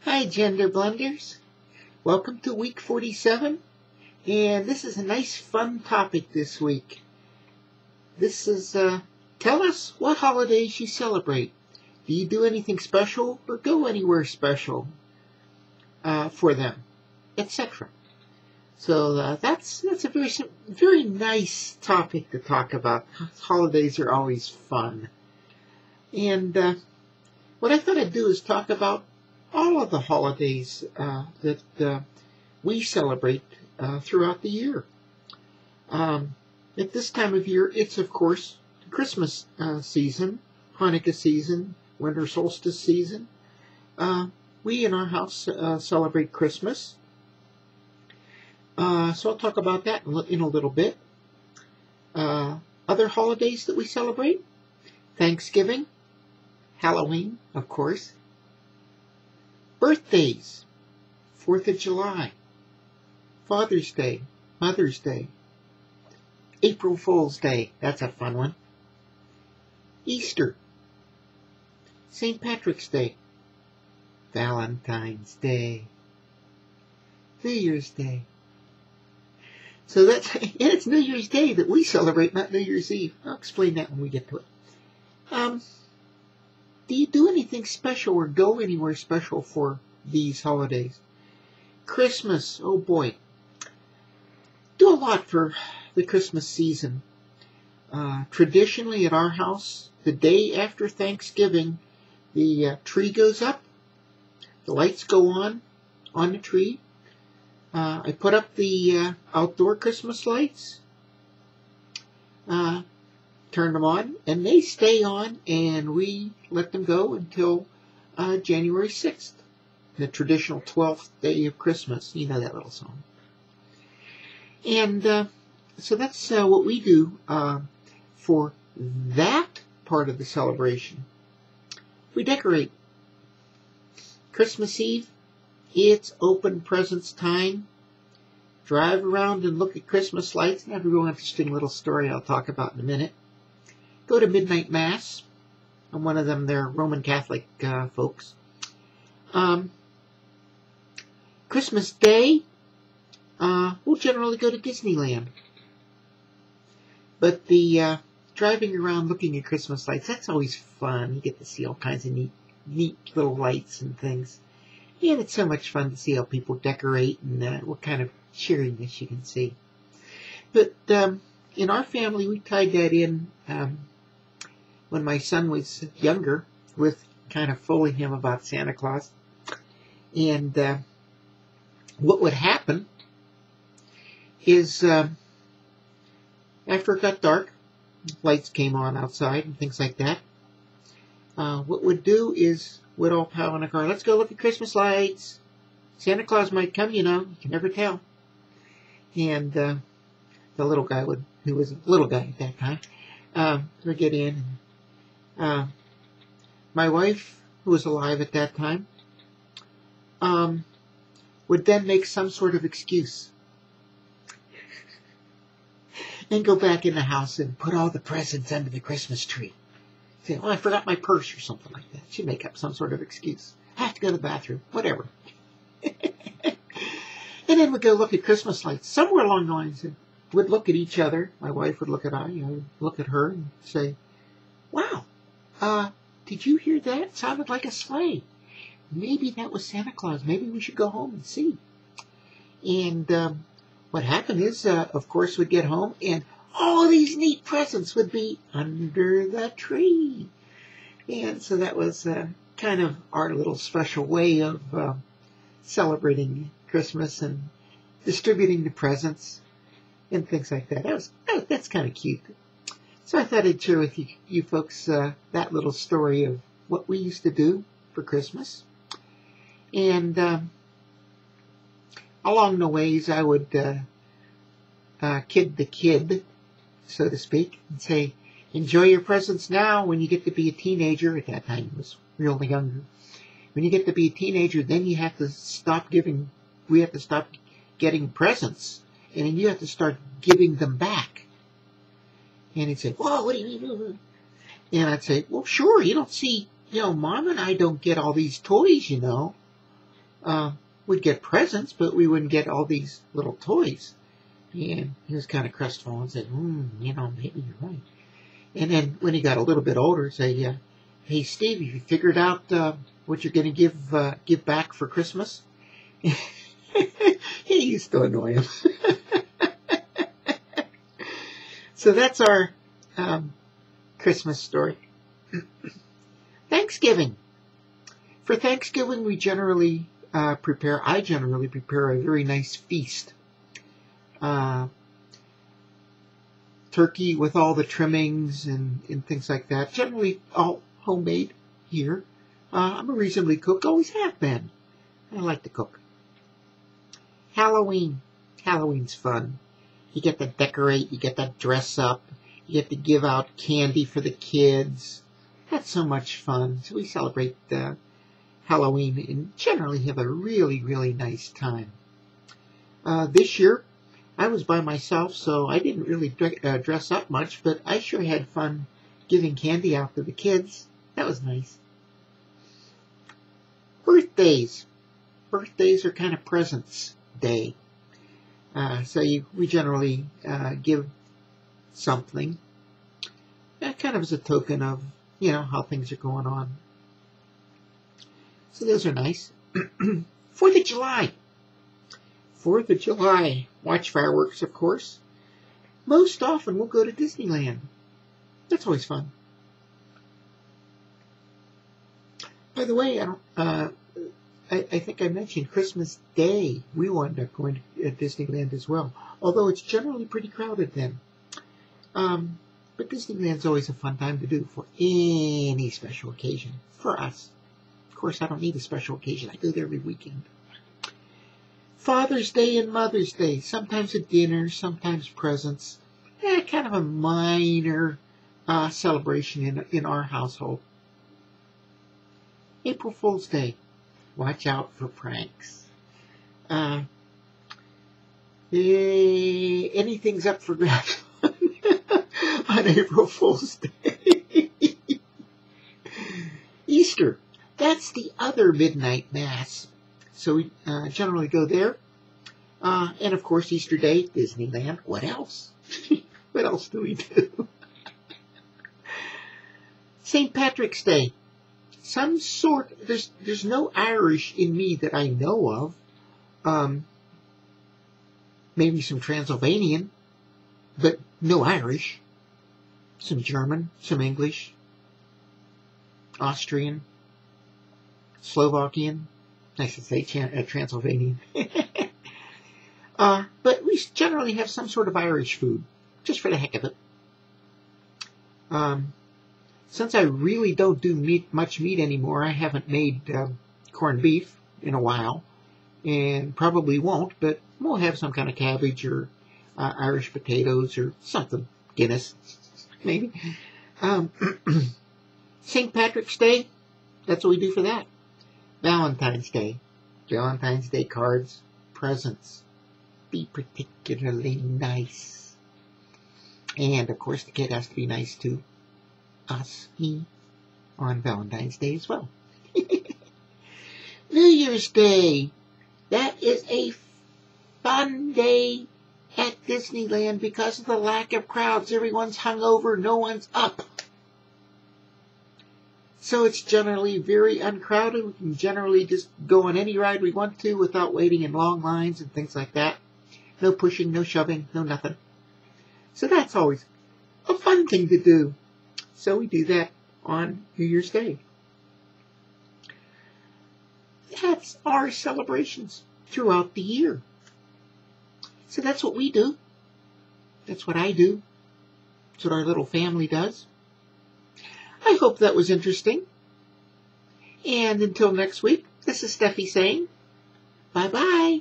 Hi, GenderBlenders. Welcome to week 47, and this is a nice fun topic this week. This is, tell us what holidays you celebrate. Do you do anything special or go anywhere special for them, etc.? So that's a very nice topic to talk about. Holidays are always fun. And what I thought I'd do is talk about all of the holidays that we celebrate throughout the year. At this time of year, it's, of course, Christmas season, Hanukkah season, winter solstice season. We in our house celebrate Christmas. So I'll talk about that in a little bit. Other holidays that we celebrate: Thanksgiving, Halloween, of course. Birthdays: 4th of July, Father's Day, Mother's Day, April Fool's Day, that's a fun one, Easter, St. Patrick's Day, Valentine's Day, New Year's Day. So it's New Year's Day that we celebrate, not New Year's Eve. I'll explain that when we get to it. Do you do anything special or go anywhere special for these holidays? Christmas, oh boy. Do a lot for the Christmas season. Traditionally at our house, the day after Thanksgiving, the tree goes up, the lights go on the tree. I put up the outdoor Christmas lights, turn them on, and they stay on, and we let them go until January 6th, the traditional 12th day of Christmas. You know that little song. And so that's what we do for that part of the celebration. We decorate. Christmas Eve, it's open presents time. Drive around and look at Christmas lights. And have a real interesting little story I'll talk about in a minute. Go to midnight mass. I'm one of them. They're Roman Catholic folks. Christmas Day, we'll generally go to Disneyland. But the driving around looking at Christmas lights, that's always fun. You get to see all kinds of neat little lights and things. And it's so much fun to see how people decorate and what kind of cheeriness you can see. But in our family, we tied that in when my son was younger, with kind of fooling him about Santa Claus. And what would happen is after it got dark, lights came on outside and things like that. What we'd do is we'd all pile in a car. Let's go look at Christmas lights. Santa Claus might come, you can never tell. And the little guy who was a little guy at that time, would get in. My wife, who was alive at that time, would then make some sort of excuse and go back in the house and put all the presents under the Christmas tree. Say, I forgot my purse or something like that. She'd make up some sort of excuse. I have to go to the bathroom, whatever. And then we'd go look at Christmas lights. Somewhere along the lines, we'd look at each other. My wife would look at look at her and say, wow, did you hear that? It sounded like a sleigh. Maybe that was Santa Claus. Maybe we should go home and see. And what happened is, of course, we'd get home and all these neat presents would be under the tree. And so that was kind of our little special way of celebrating Christmas and distributing the presents and things like that. That's kind of cute. So I thought I'd share with you folks that little story of what we used to do for Christmas. And along the ways, I would kid the kid, so to speak, and say, enjoy your presents now. When you get to be a teenager, at that time it was really younger, when you get to be a teenager, then you have to stop giving, we have to stop getting presents, and then you have to start giving them back. And he'd say, whoa, what do you mean? And I'd say, well, sure, you don't see, Mom and I don't get all these toys, We'd get presents, but we wouldn't get all these little toys. And he was kind of crestfallen and said, maybe you're right. And then when he got a little bit older, say, hey, Steve, have you figured out what you're going to give back for Christmas? He used to annoy him. So that's our Christmas story. Thanksgiving. For Thanksgiving, I generally prepare a very nice feast. Turkey with all the trimmings and things like that. Generally all homemade here. I'm a reasonably cook, always have been. I like to cook. Halloween. Halloween's fun. You get to decorate, you get to dress up, you get to give out candy for the kids. That's so much fun. So we celebrate Halloween and generally have a really, really nice time. This year, I was by myself, so I didn't really dress up much, but I sure had fun giving candy out to the kids. That was nice. Birthdays. Birthdays are kind of presents day. So we generally give something, kind of as a token of, how things are going on. So those are nice. 4th of July. 4th of July. Watch fireworks, of course. Most often we'll go to Disneyland. That's always fun. By the way, I think I mentioned Christmas Day. We wound up going to Disneyland as well. Although it's generally pretty crowded then. But Disneyland's always a fun time to do for any special occasion. For us. Of course, I don't need a special occasion. I go there every weekend. Father's Day and Mother's Day. Sometimes a dinner, sometimes presents. Kind of a minor celebration in our household. April Fool's Day. Watch out for pranks. Anything's up for grabs on April Fool's Day. Easter. That's the other midnight mass. So we generally go there. And of course, Easter Day, Disneyland. What else? What else do we do? St. Patrick's Day. Some sort, there's no Irish in me that I know of. Maybe some Transylvanian, but no Irish. Some German, some English, Austrian, Slovakian. I should say Transylvanian. But we generally have some sort of Irish food, just for the heck of it. Since I really don't do much meat anymore, I haven't made corned beef in a while, and probably won't, but we'll have some kind of cabbage or Irish potatoes or something. Guinness, maybe. St. Patrick's Day, that's what we do for that. Valentine's Day. Valentine's Day cards, presents. Be particularly nice. And, of course, the kid has to be nice to us, me, on Valentine's Day as well. New Year's Day. That is a fun day at Disneyland because of the lack of crowds. Everyone's hungover, no one's up. So it's generally very uncrowded. We can generally just go on any ride we want to without waiting in long lines and things like that. No pushing, no shoving, no nothing. So that's always a fun thing to do. So we do that on New Year's Day. That's our celebrations throughout the year. So that's what we do. That's what I do. That's what our little family does. I hope that was interesting. And until next week, this is Steffi saying, bye-bye.